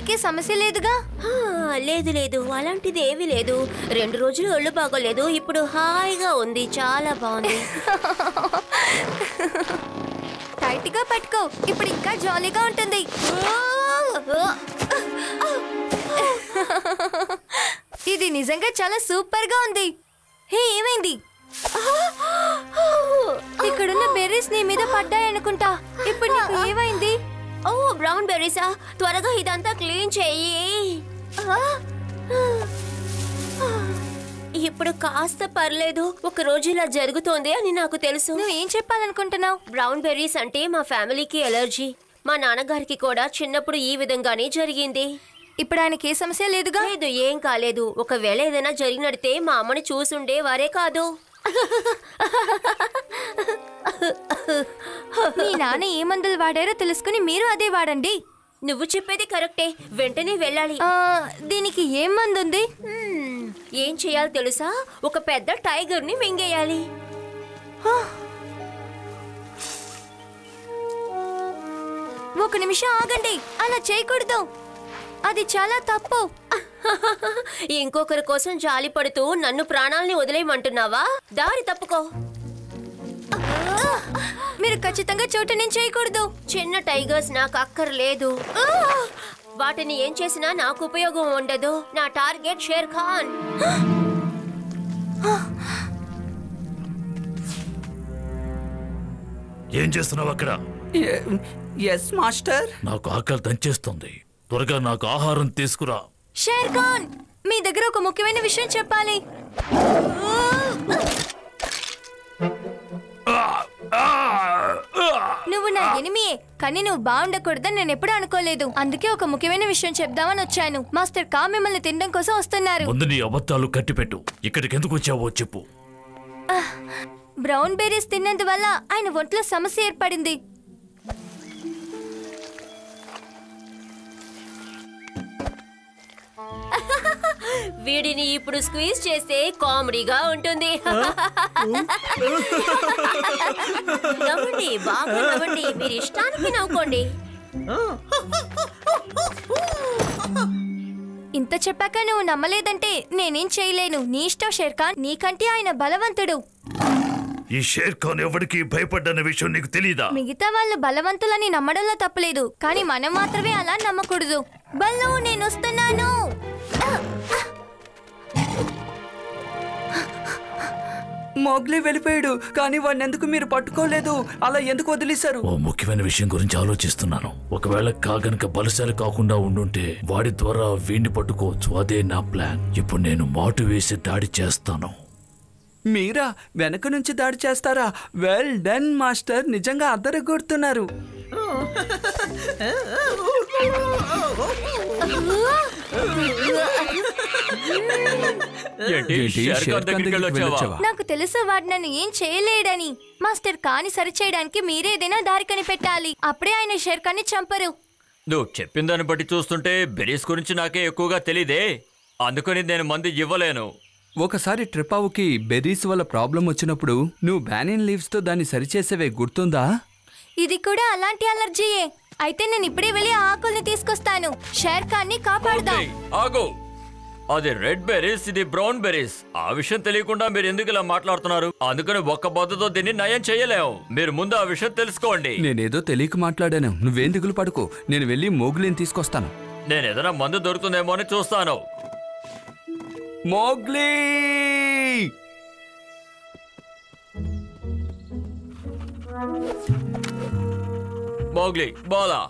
మీకే సమస్య లేదుగా? లేదు లేదు, అలాంటిది ఏమీ లేదు. 2 రోజులు ఒళ్ళు బాగోలేదు, ఇప్పుడు హాయిగా ఉంది, చాలా బాగుంది. టైట్ గా పట్టుకో, ఇప్పుడు ఇంకా జాలీగా ఉంటుంది. ఇది నిజంగా చాలా సూపర్ గా ఉంది. హే, ఏమైంది? ఇక్కడున్న బెర్రీస్ నీ మీద పడ్డాయనుకుంటా. ఇప్పుడు నీకు ఏమైంది? ఓ, బ్రౌన్ బెర్రీసా? త్వరగా ఇదంతా క్లీన్ చెయ్యి. ఇప్పుడు కాస్త పర్లేదు. ఒక రోజు ఇలా జరుగుతోంది అని నాకు తెలుసు. నువ్వు ఏం చెప్పాలనుకుంటున్నావు? బ్రౌన్ బెర్రీస్ అంటే మా ఫ్యామిలీకి ఎలర్జీ. మా నాన్నగారికి కూడా చిన్నప్పుడు ఈ విధంగానే జరిగింది. ఇప్పుడు ఆయనకి ఏ సమస్య లేదుగా? లేదు, ఏం కాలేదు. ఒకవేళ ఏదైనా జరిగినడితే మా అమ్మని చూసుండే వారే కాదు. మీ నాన్న ఏ మందులు వాడారో తెలుసుకుని మీరు అదే వాడండి. నువ్వు చెప్పేది కరెక్టే, వెంటనే వెళ్ళాలి. దీనికి ఏం మందు ఉంది? ఏం చేయాలో తెలుసా? ఒక పెద్ద టైగర్ ని మింగేయాలి. ఒక నిమిషం ఆగండి, అలా చేయకూడదు, అది చాలా తప్పు. ఇంకొకరి కోసం జాలి పడుతూ నన్ను ప్రాణాల్ని వదిలేయమంటున్నావా? దారి తప్పుకో. మీరు ఖచ్చితంగా చోటు నేను చేయకూడదు. చిన్న టైగర్స్ నాకు అక్కర్లేదు. వాటిని ఏం చేసినా నాకు ఉపయోగం ఉండదు. నా టార్గెట్ షేర్ ఖాన్. ఏం చేస్తున్నావు అక్కడ? Yes master. నాకు ఆకలి దంచేస్తుంది, త్వరగా నాకు ఆహారం తీసుకురా. షేర్ ఖాన్, మీ దగ్గర ఒక ముఖ్యమైన విషయం చెప్పాలి. నువ్వు నా ఎనిమియే, కానీ నువ్వు బాగుండకూడదని నేను ఎప్పుడు అనుకోలేదు. అందుకే ఒక ముఖ్యమైన విషయం చెప్దామని వచ్చాను. మాస్టర్ కా మిమ్మల్ని తినడం కోసం వస్తున్నారు. ముందు నీ అబద్ధాలు కట్టిపెట్టు. ఇక్కడికి ఎందుకు వచ్చావో చెప్పు. బ్రౌన్ బెర్రీస్ తిన్నందువల్ల ఆయన ఒంట్లో సమస్య ఏర్పడింది. వీడిని ఇప్పుడు స్క్వీజ్ చేస్తే కామెడీగా ఉంటుంది. నవ్వండి, బాగా నవ్వండి, మీరు ఇష్టానికి నవ్వుకోండి. ఇంత చెప్పాక నువ్వు నమ్మలేదంటే నేనేం చేయలేను. నీ ఇష్టం షేర్ ఖాన్, నీకంటే ఆయన బలవంతుడు. ఈ షేర్ ఖాన్ ఎవరికి భయపడ్డన్న విషయం నీకు తెలీదా? మిగతా వాళ్ళు బలవంతులని నమ్మడంలో తప్పలేదు, కానీ మనం మాత్రమే అలా నమ్మకూడదు. బల్లు, నేను వస్తున్నాను. మోగ్లీ వెళ్ళిపోయాడు, కానీ వాడిని ఎందుకు మీరు పట్టుకోలేదు? అలా ఎందుకు వదిలేశారు? ఓ ముఖ్యమైన విషయం గురించి ఆలోచిస్తున్నాను. ఒకవేళ కాగనక బలశాలి కాకుండా ఉండుంటే వాడి ద్వారా వీడిని పట్టుకోవచ్చు. అదే నా ప్లాన్. ఇప్పుడు నేను మాటు వేసి దాడి చేస్తాను. మీరా వెనక నుంచి దాడి చేస్తారా? వెల్ డన్ మాస్టర్, నిజంగా అద్దరగొడుతున్నారు. నాకు తెలుసు వాడు నన్ను ఏం చేయలేడని. మాస్టర్ కాని సరిచేయడానికి మీరేదైనా దారి కనిపెట్టాలి. అప్పుడే ఆయన షేర్ ఖాన్ని చంపరు. నువ్వు చెప్పిన దాన్ని బట్టి చూస్తుంటే బెర్రీస్ గురించి నాకే ఎక్కువగా తెలీదే, అందుకని నేను మందు ఇవ్వలేను. ఒకసారి ట్రిపావుకి బెర్రీస్ వల్ల ప్రాబ్లం వచ్చినప్పుడు నువ్వు బ్యానియన్ లీవ్స్ తో దాన్ని సరిచేసేవే, గుర్తుందా? ఇది కూడా అలాంటి అలర్జీయే. అయితే నేను ఇప్పుడే వెళ్ళి ఆ ఆకుల్ని తీసుకొస్తాను. షేర్ ఖాన్ని కాపాడుదాం. ఆగు, అది రెడ్ బెర్రీస్, ఇది బ్రౌన్ బెర్రీస్. ఆ విషయం తెలియకుండా మీరు ఎందుకు ఇలా మాట్లాడుతున్నారు? అందుకని ఒక్క బొద్దతో దీన్ని నయం చేయలేము. మీరు ముందు ఆ విషయం తెలుసుకోండి. నేనేదో తెలియక మాట్లాడాను, నువ్వేం దిగులు పడుకో. నేను వెళ్ళి మోగ్లీని తీసుకొస్తాను. నేను ఏదైనా మందు దొరుకుతుందేమో అని చూస్తాను. మోగ్లీ! మోగ్లీ, బోలా,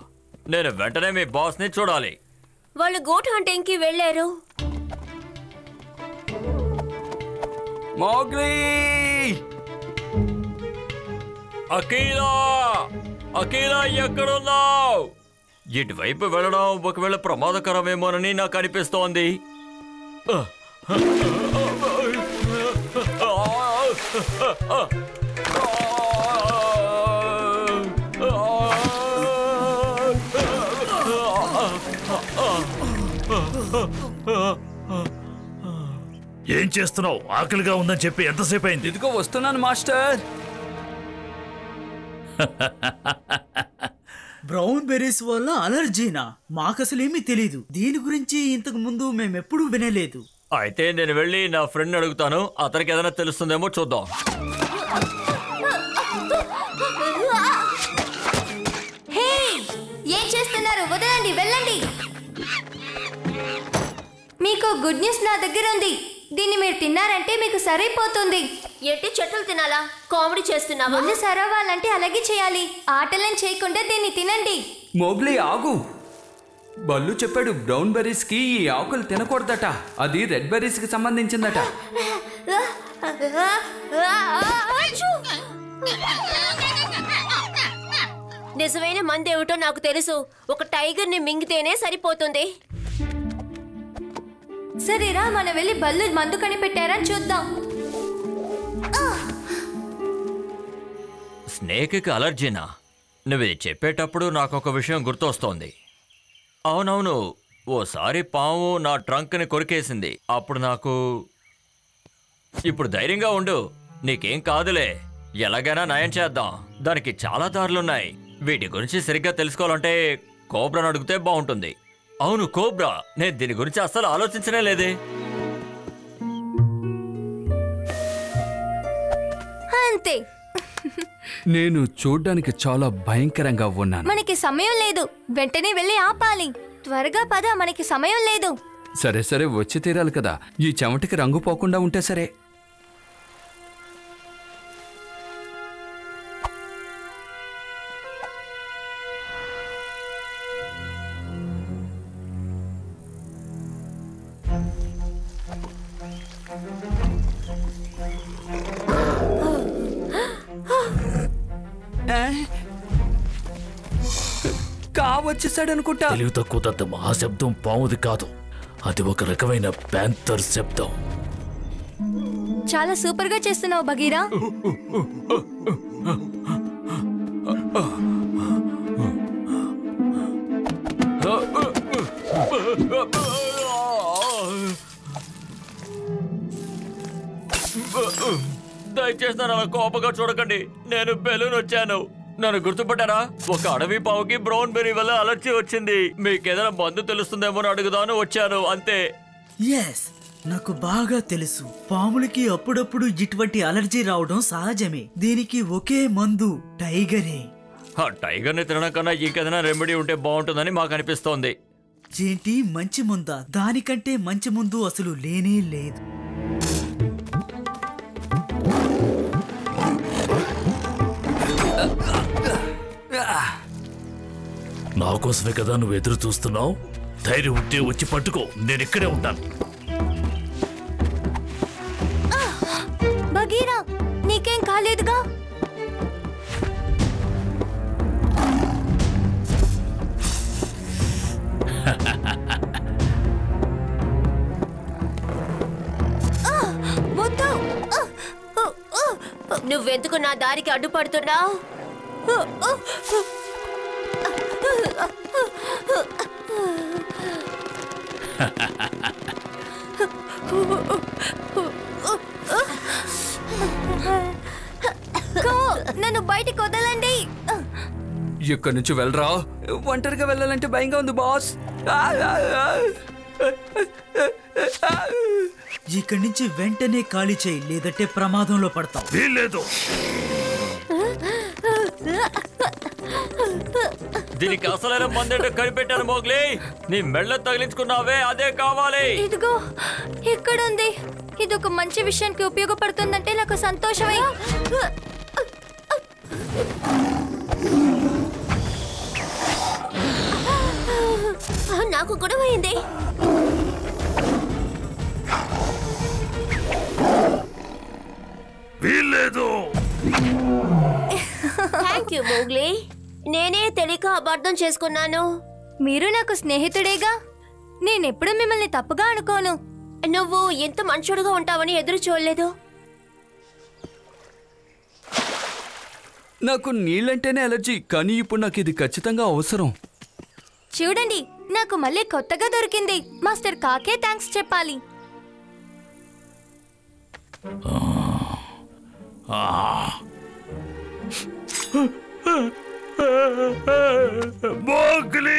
నేను వెంటనే మీ బాస్ ని చూడాలి. వాళ్ళు గోట్ హంటింగ్ కి వెళ్ళారు. మోగ్లీ! అఖీలా, అఖీలా, ఎక్కడున్నావు? ఇటువైపు వెళ్ళడం ఒకవేళ ప్రమాదకరమేమోనని నాకు అనిపిస్తోంది. ఏం చేస్తున్నావు? ఆకలిగా ఉందని చెప్పి ఎంతసేపు అయింది? ఇదిగో వస్తున్నాను మాస్టర్. బ్రౌన్ బెర్రీస్ వల్ల అలర్జీనా? మాకసలేమీ తెలీదు. దీని గురించి ఇంతకు ముందు మేమెప్పుడూ వినలేదు. అయితే నేను వెళ్ళి నా ఫ్రెండ్ అడుగుతాను, అతనికి ఏదైనా తెలుస్తుందేమో చూద్దాం. హే, ఏం చేస్తున్నారు? వదలండి, వెళ్ళండి. మీకు గుడ్ న్యూస్ నా దగ్గర ఉంది. దీన్ని మీరు తిన్నారంటే మీకు సరైపోతుంది. ఏంటి చెట్లు తినాలా? కామెడీ చేస్తున్నావా? ముందు సరవాలంటే అలాగే చేయాలి. ఆటలను చేయకుండా దీన్ని తినండి. మోగ్లీ ఆగు. బల్లు చెప్పాడు బ్రౌన్ బెర్రీస్ కి ఈ ఆకులు తినకూడదట. అది రెడ్ బెర్రీస్ కి సంబంధించిందట. నిజమైన మందేమిటో నాకు తెలుసు. ఒక టైగర్ ని మింగితేనే సరిపోతుంది. సరేరా, మనం వెళ్ళి బల్లు మందు కనిపెట్టారని చూద్దాం. స్నేక్కి అలర్జీనా? నువ్వు ఇది చెప్పేటప్పుడు నాకు ఒక విషయం గుర్తొస్తోంది. అవునవును, ఓసారి పాము నా ట్రంక్ని కొరికేసింది. అప్పుడు నాకు... ఇప్పుడు ధైర్యంగా ఉండు, నీకేం కాదులే. ఎలాగైనా నయం చేద్దాం. దానికి చాలా దారులున్నాయి. వీటి గురించి సరిగ్గా తెలుసుకోవాలంటే కోబ్రాను అడిగితే బాగుంటుంది. అవును, కోబ్రా. నేను దీని గురించి అస్సలు ఆలోచించనే లేదే. అంతే. నేను చూడ్డానికి చాలా భయంకరంగా ఉన్నాను. మనకి సమయం లేదు, వెంటనే వెళ్ళి ఆపాలి. త్వరగా పద, మనకి సమయం లేదు. సరే సరే, వచ్చి తీరాలి కదా. ఈ చెమటికి రంగు పోకుండా ఉంటే సరే. కావచ్చేసాడనుకుంటా. తెలివి తక్కువ దద్దమ్మ. ఆ శబ్దం పాముది కాదు, అది ఒక రకమైన ప్యాంథర్ శబ్దం. చాలా సూపర్ గా చేస్తున్నావు బగీరా. దయచేసి నన్ను అలా కోపంగా చూడకండి. నేను బెలూన్ వచ్చాను. నన్ను గుర్తుపట్టారా? ఒక అడవి పావుకి బ్రౌన్ బెర్రీ వల్ల అలర్జీ వచ్చింది. మీకేదైనా మందు తెలుస్తుందేమో అడుగుదాను వచ్చాను, అంతే. ఎస్, నాకు బాగా తెలుసు. పాములకి అప్పుడప్పుడు ఇటువంటి అలర్జీ రావడం సహజమే. దీనికి ఒకే మందు, టైగరే. ఆ టైగర్ని తినడం కన్నా ఇంకేదైనా రెమెడీ ఉంటే బాగుంటుందని మాకు అనిపిస్తోంది. ఏంటి, మంచి ముందా? దానికంటే మంచి ముందు అసలు లేనే లేదు. నా కోసమే కదా నువ్వు ఎదురు చూస్తున్నావు. ధైర్యం ఉంటే వచ్చి పట్టుకో, నేను ఇక్కడే ఉంటాను. బగీరా, నీకేం కాలేదుగా? నువ్వెందుకు నా దారికి అడ్డుపడుతున్నావు? నన్ను బయటికి వదలండి. ఇక్కడి నుంచి వెళ్ళరా. ఒంటరిగా వెళ్ళాలంటే భయంగా ఉంది బాస్. ఇక్కడి నుంచి వెంటనే ఖాళీ చేయి, లేదంటే ప్రమాదంలో పడతాం. వీల్లేదు. దీనికి అసలైన మందేటో కనిపెట్టాను మోగ్లీ. నీ మెళ్ళ తగిలించుకున్నావే, అదే కావాలి. ఇదిగో ఇక్కడుంది. ఇది ఒక మంచి విషయానికి ఉపయోగపడుతుందంటే నాకు సంతోషమే. నాకు గొడవైంది. వీల్లేదు. Thank you Mowgli. నేనే తెలియక అబద్ధం చేసుకున్నాను. మీరు నాకు స్నేహితుడేగా. నేనెప్పుడు మిమ్మల్ని తప్పుగా అనుకోను. నువ్వు ఎంత మంచోడుగా ఉంటావని ఎదురు చూడలేదు. నాకు నీళ్ళంటేనే అలర్జీ, కానీ ఇప్పుడు నాకు ఇది ఖచ్చితంగా అవసరం. చూడండి, నాకు మళ్ళీ కొత్తగా దొరికింది. మాస్టర్ కాకే థ్యాంక్స్ చెప్పాలి. మోగ్లీ